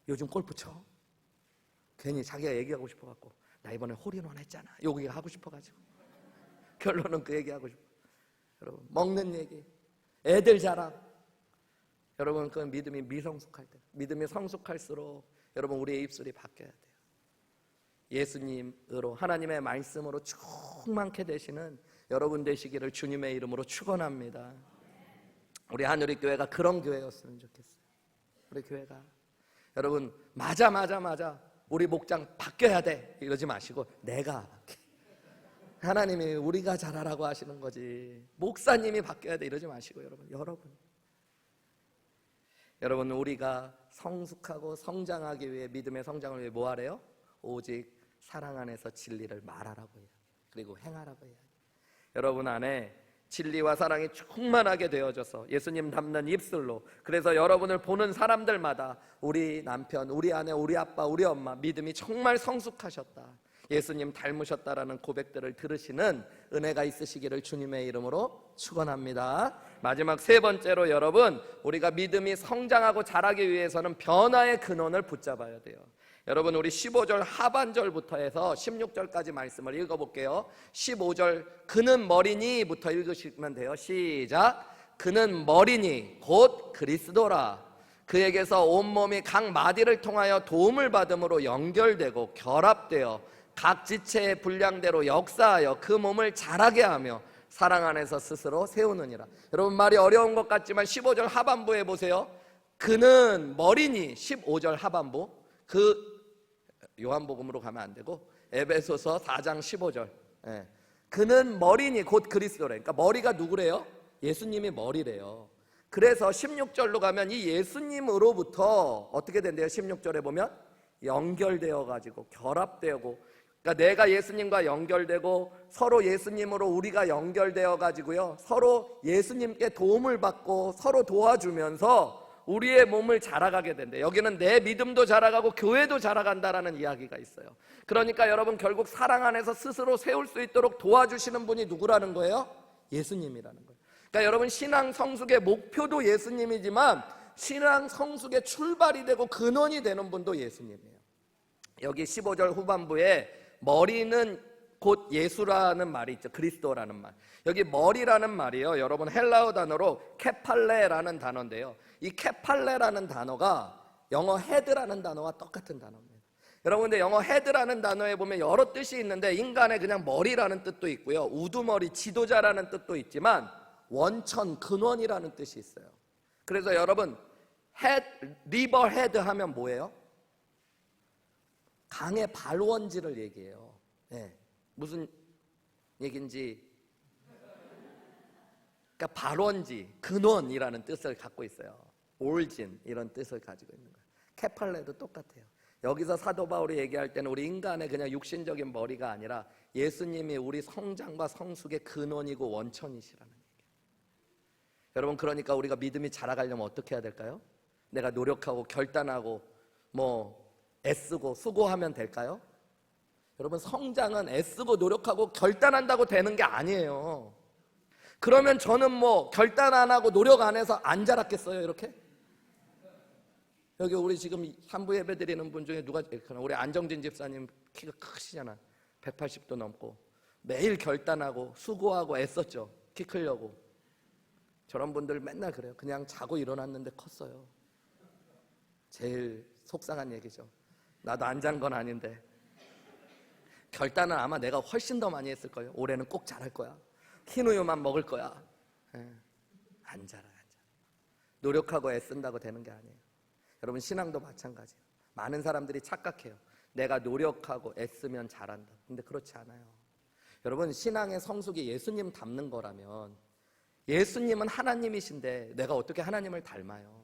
요즘 골프 쳐. 괜히 자기가 얘기하고 싶어갖고 나 이번에 홀인원 했잖아. 여기 하고 싶어가지고 결론은 그 얘기하고 싶어. 여러분 먹는 얘기, 애들 자랑. 여러분 그 믿음이 미성숙할 때, 믿음이 성숙할수록 여러분 우리의 입술이 바뀌어야 돼요. 예수님으로 하나님의 말씀으로 충만케 되시는 여러분 되시기를 주님의 이름으로 축원합니다. 우리 하늘의 교회가 그런 교회였으면 좋겠어요. 우리 교회가 여러분 맞아 우리 목장 바뀌어야 돼 이러지 마시고 내가 하나님이 우리가 잘하라고 하시는 거지 목사님이 바뀌어야 돼 이러지 마시고 여러분 우리가 성숙하고 성장하기 위해, 믿음의 성장을 위해 뭐 하래요? 오직 사랑 안에서 진리를 말하라고 해요. 그리고 행하라고 해요. 여러분 안에 진리와 사랑이 충만하게 되어져서 예수님 닮는 입술로, 그래서 여러분을 보는 사람들마다 우리 남편, 우리 아내, 우리 아빠, 우리 엄마 믿음이 정말 성숙하셨다, 예수님 닮으셨다라는 고백들을 들으시는 은혜가 있으시기를 주님의 이름으로 축원합니다. 마지막 세 번째로, 여러분 우리가 믿음이 성장하고 자라기 위해서는 변화의 근원을 붙잡아야 돼요. 여러분 우리 15절 하반절부터 해서 16절까지 말씀을 읽어볼게요. 15절 그는 머리니 부터 읽으시면 돼요. 시작. 그는 머리니 곧 그리스도라. 그에게서 온몸이 각 마디를 통하여 도움을 받음으로 연결되고 결합되어 각 지체의 분량대로 역사하여 그 몸을 자라게 하며 사랑 안에서 스스로 세우느니라. 여러분 말이 어려운 것 같지만 15절 하반부에 보세요. 그는 머리니, 15절 하반부, 요한복음으로 가면 안 되고 에베소서 4장 15절. 그는 머리니 곧 그리스도래. 그러니까 머리가 누구래요? 예수님이 머리래요. 그래서 16절로 가면 이 예수님으로부터 어떻게 된대요? 16절에 보면 연결되어 가지고 결합되고, 그러니까 내가 예수님과 연결되고 서로 예수님으로 우리가 연결되어 가지고요, 서로 예수님께 도움을 받고 서로 도와주면서 우리의 몸을 자라가게 된대. 여기는 내 믿음도 자라가고 교회도 자라간다라는 이야기가 있어요. 그러니까 여러분 결국 사랑 안에서 스스로 세울 수 있도록 도와주시는 분이 누구라는 거예요? 예수님이라는 거예요. 그러니까 여러분 신앙 성숙의 목표도 예수님이지만 신앙 성숙의 출발이 되고 근원이 되는 분도 예수님이에요. 여기 15절 후반부에 머리는 곧 예수라는 말이 있죠. 그리스도라는 말. 여기 머리라는 말이요, 여러분 헬라어 단어로 케팔레라는 단어인데요, 이 케팔레라는 단어가 영어 헤드라는 단어와 똑같은 단어입니다. 여러분 근데 영어 헤드라는 단어에 보면 여러 뜻이 있는데 인간의 그냥 머리라는 뜻도 있고요, 우두머리, 지도자라는 뜻도 있지만 원천, 근원이라는 뜻이 있어요. 그래서 여러분 리버 헤드 하면 뭐예요? 강의 발원지를 얘기해요. 무슨 얘기인지, 그러니까 발원지, 근원이라는 뜻을 갖고 있어요. 올진 이런 뜻을 가지고 있는 거예요. 케팔레도 똑같아요. 여기서 사도 바울이 얘기할 때는 우리 인간의 그냥 육신적인 머리가 아니라 예수님이 우리 성장과 성숙의 근원이고 원천이시라는 얘기예요. 여러분 그러니까 우리가 믿음이 자라가려면 어떻게 해야 될까요? 내가 노력하고 결단하고 애쓰고 수고하면 될까요? 여러분 성장은 애쓰고 노력하고 결단한다고 되는 게 아니에요. 그러면 저는 결단 안 하고 노력 안 해서 안 자랐겠어요? 이렇게? 여기 우리 지금 3부 예배 드리는 분 중에 누가, 우리 안정진 집사님 키가 크시잖아. 180도 넘고 매일 결단하고 수고하고 애썼죠. 키 크려고. 저런 분들 맨날 그래요. 그냥 자고 일어났는데 컸어요. 제일 속상한 얘기죠. 나도 안 잔 건 아닌데 결단은 아마 내가 훨씬 더 많이 했을 거예요. 올해는 꼭 잘할 거야. 흰 우유만 먹을 거야. 안 자라. 노력하고 애쓴다고 되는 게 아니에요. 여러분 신앙도 마찬가지예요. 많은 사람들이 착각해요. 내가 노력하고 애쓰면 잘한다. 근데 그렇지 않아요. 여러분 신앙의 성숙이 예수님 닮는 거라면, 예수님은 하나님이신데 내가 어떻게 하나님을 닮아요?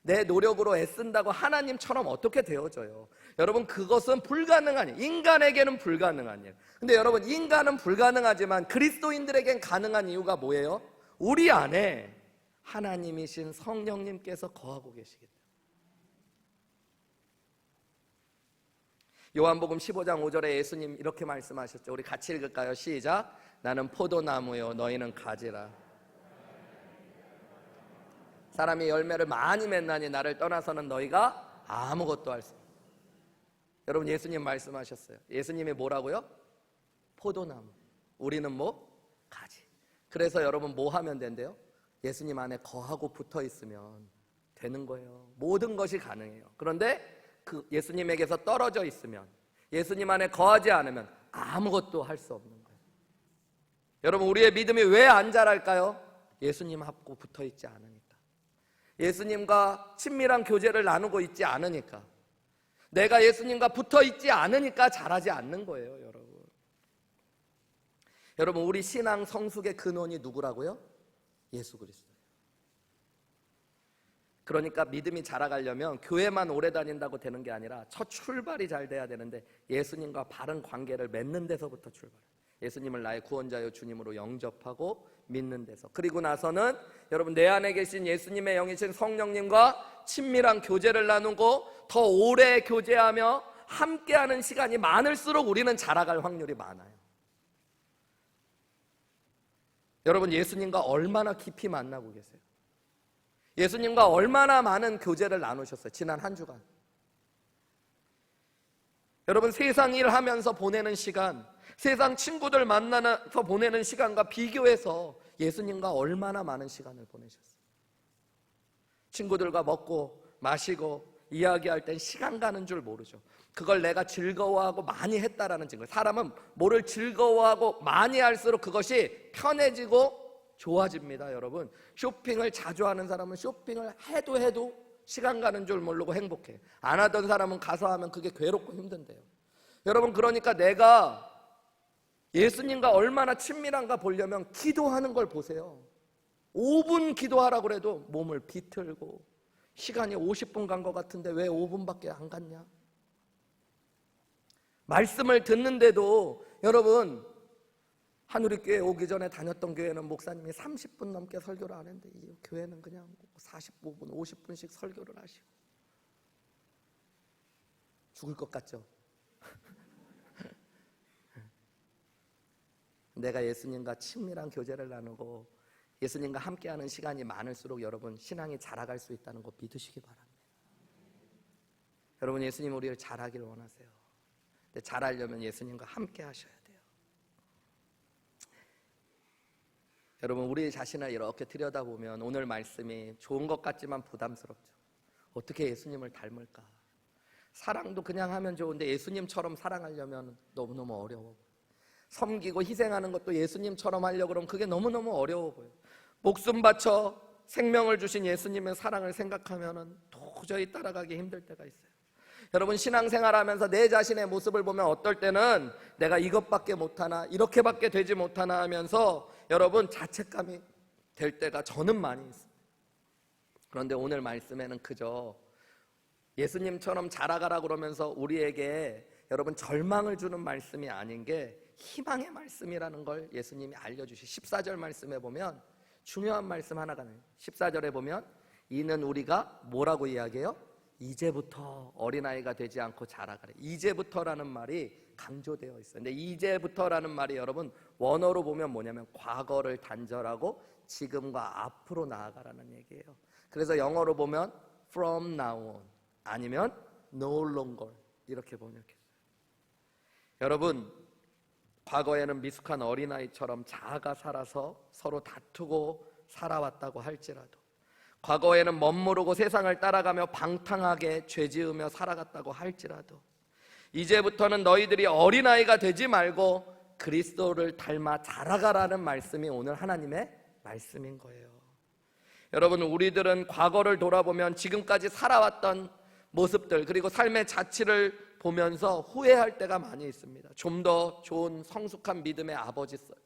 내 노력으로 애쓴다고 하나님처럼 어떻게 되어져요? 여러분 그것은 불가능한 일, 인간에게는 불가능한 일. 근데 여러분 인간은 불가능하지만 그리스도인들에겐 가능한 이유가 뭐예요? 우리 안에 하나님이신 성령님께서 거하고 계시기 때문에. 요한복음 15장 5절에 예수님 이렇게 말씀하셨죠. 우리 같이 읽을까요? 시작. 나는 포도나무요 너희는 가지라. 사람이 열매를 많이 맺나니 나를 떠나서는 너희가 아무것도 할 수 없다. 여러분 예수님 말씀하셨어요. 예수님이 뭐라고요? 포도나무. 우리는 가지. 그래서 여러분 뭐 하면 된대요? 예수님 안에 거하고 붙어 있으면 되는 거예요. 모든 것이 가능해요. 그런데 그 예수님에게서 떨어져 있으면, 예수님 안에 거하지 않으면 아무것도 할 수 없는 거예요. 여러분 우리의 믿음이 왜 안 자랄까요? 예수님하고 붙어 있지 않으니까. 예수님과 친밀한 교제를 나누고 있지 않으니까. 내가 예수님과 붙어 있지 않으니까 자라지 않는 거예요, 여러분. 여러분 우리 신앙 성숙의 근원이 누구라고요? 예수 그리스도예요. 그러니까 믿음이 자라가려면 교회만 오래 다닌다고 되는 게 아니라 첫 출발이 잘 돼야 되는데 예수님과 바른 관계를 맺는 데서부터 출발해요. 예수님을 나의 구원자여 주님으로 영접하고 믿는 데서. 그리고 나서는 여러분 내 안에 계신 예수님의 영이신 성령님과 친밀한 교제를 나누고 더 오래 교제하며 함께하는 시간이 많을수록 우리는 자라갈 확률이 많아요. 여러분 예수님과 얼마나 깊이 만나고 계세요? 예수님과 얼마나 많은 교제를 나누셨어요? 지난 한 주간. 여러분 세상 일 하면서 보내는 시간, 세상 친구들 만나서 보내는 시간과 비교해서 예수님과 얼마나 많은 시간을 보내셨어요? 친구들과 먹고 마시고 이야기할 땐 시간 가는 줄 모르죠. 그걸 내가 즐거워하고 많이 했다라는 증거. 사람은 뭐를 즐거워하고 많이 할수록 그것이 편해지고 좋아집니다. 여러분 쇼핑을 자주 하는 사람은 쇼핑을 해도 시간 가는 줄 모르고 행복해. 안 하던 사람은 가서 하면 그게 괴롭고 힘든데요. 여러분 그러니까 내가 예수님과 얼마나 친밀한가 보려면 기도하는 걸 보세요. 5분 기도하라고 그래도 몸을 비틀고 시간이 50분 간 것 같은데 왜 5분밖에 안 갔냐? 말씀을 듣는데도 여러분 한우리교회 오기 전에 다녔던 교회는 목사님이 30분 넘게 설교를 안 했는데 이 교회는 그냥 45분, 50분씩 설교를 하시고 죽을 것 같죠? 내가 예수님과 친밀한 교제를 나누고 예수님과 함께하는 시간이 많을수록 여러분 신앙이 자라갈 수 있다는 거 믿으시기 바랍니다. 여러분 예수님 우리를 잘하기를 원하세요. 근데 잘하려면 예수님과 함께 하셔야 돼요. 여러분 우리 자신을 이렇게 들여다보면 오늘 말씀이 좋은 것 같지만 부담스럽죠. 어떻게 예수님을 닮을까? 사랑도 그냥 하면 좋은데 예수님처럼 사랑하려면 너무너무 어려워. 섬기고 희생하는 것도 예수님처럼 하려고 그러면 그게 너무너무 어려워 보여요. 목숨 바쳐 생명을 주신 예수님의 사랑을 생각하면 도저히 따라가기 힘들 때가 있어요. 여러분 신앙생활하면서 내 자신의 모습을 보면 어떨 때는 내가 이것밖에 못하나 이렇게밖에 되지 못하나 하면서 여러분 자책감이 될 때가 저는 많이 있습니다. 그런데 오늘 말씀에는 그저 예수님처럼 자라가라 그러면서 우리에게 여러분 절망을 주는 말씀이 아닌 게 희망의 말씀이라는 걸 예수님이 알려주시. 14절 말씀에 보면 중요한 말씀 하나가 나요. 14절에 보면 이는 우리가 뭐라고 이야기해요? 이제부터 어린아이가 되지 않고 자라가래. 이제부터라는 말이 강조되어 있어요. 근데 이제부터라는 말이 여러분 원어로 보면 뭐냐면 과거를 단절하고 지금과 앞으로 나아가라는 얘기예요. 그래서 영어로 보면 from now on 아니면 no longer 이렇게 번역했어요. 여러분 과거에는 미숙한 어린아이처럼 자아가 살아서 서로 다투고 살아왔다고 할지라도 과거에는 멋모르고 세상을 따라가며 방탕하게 죄지으며 살아갔다고 할지라도 이제부터는 너희들이 어린아이가 되지 말고 그리스도를 닮아 자라가라는 말씀이 오늘 하나님의 말씀인 거예요. 여러분 우리들은 과거를 돌아보면 지금까지 살아왔던 모습들 그리고 삶의 자취를 보면서 후회할 때가 많이 있습니다. 좀 더 좋은 성숙한 믿음의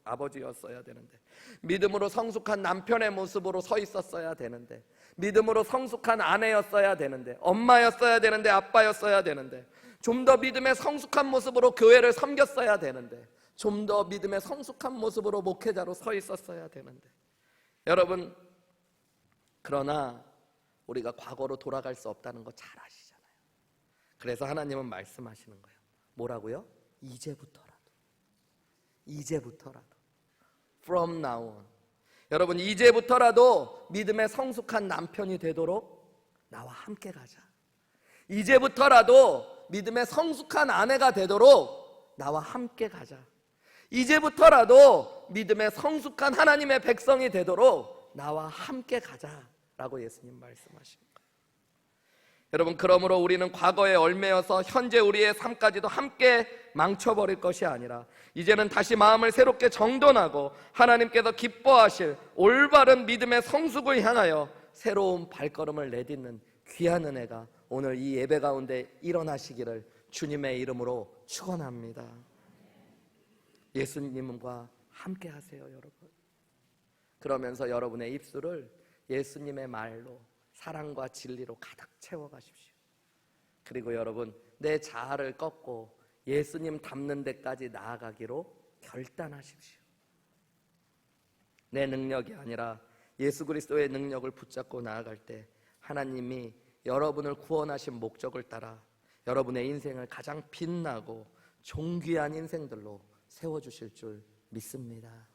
아버지였어야 되는데 믿음으로 성숙한 남편의 모습으로 서 있었어야 되는데 믿음으로 성숙한 아내였어야 되는데 엄마였어야 되는데 아빠였어야 되는데 좀 더 믿음의 성숙한 모습으로 교회를 섬겼어야 되는데 좀 더 믿음의 성숙한 모습으로 목회자로 서 있었어야 되는데 여러분 그러나 우리가 과거로 돌아갈 수 없다는 거 잘 아시잖아요. 그래서 하나님은 말씀하시는 거예요. 뭐라고요? 이제부터라도 from now on 여러분 이제부터라도 믿음의 성숙한 남편이 되도록 나와 함께 가자. 이제부터라도 믿음의 성숙한 아내가 되도록 나와 함께 가자. 이제부터라도 믿음의 성숙한 하나님의 백성이 되도록 나와 함께 가자라고 예수님 말씀하십니다. 여러분 그러므로 우리는 과거에 얽매여서 현재 우리의 삶까지도 함께 망쳐버릴 것이 아니라 이제는 다시 마음을 새롭게 정돈하고 하나님께서 기뻐하실 올바른 믿음의 성숙을 향하여 새로운 발걸음을 내딛는 귀한 은혜가 오늘 이 예배 가운데 일어나시기를 주님의 이름으로 축원합니다. 예수님과 함께 하세요 여러분. 그러면서 여러분의 입술을 예수님의 말로 사랑과 진리로 가득 채워가십시오. 그리고 여러분, 내 자아를 꺾고 예수님 닮는 데까지 나아가기로 결단하십시오. 내 능력이 아니라 예수 그리스도의 능력을 붙잡고 나아갈 때 하나님이 여러분을 구원하신 목적을 따라 여러분의 인생을 가장 빛나고 존귀한 인생들로 세워주실 줄 믿습니다.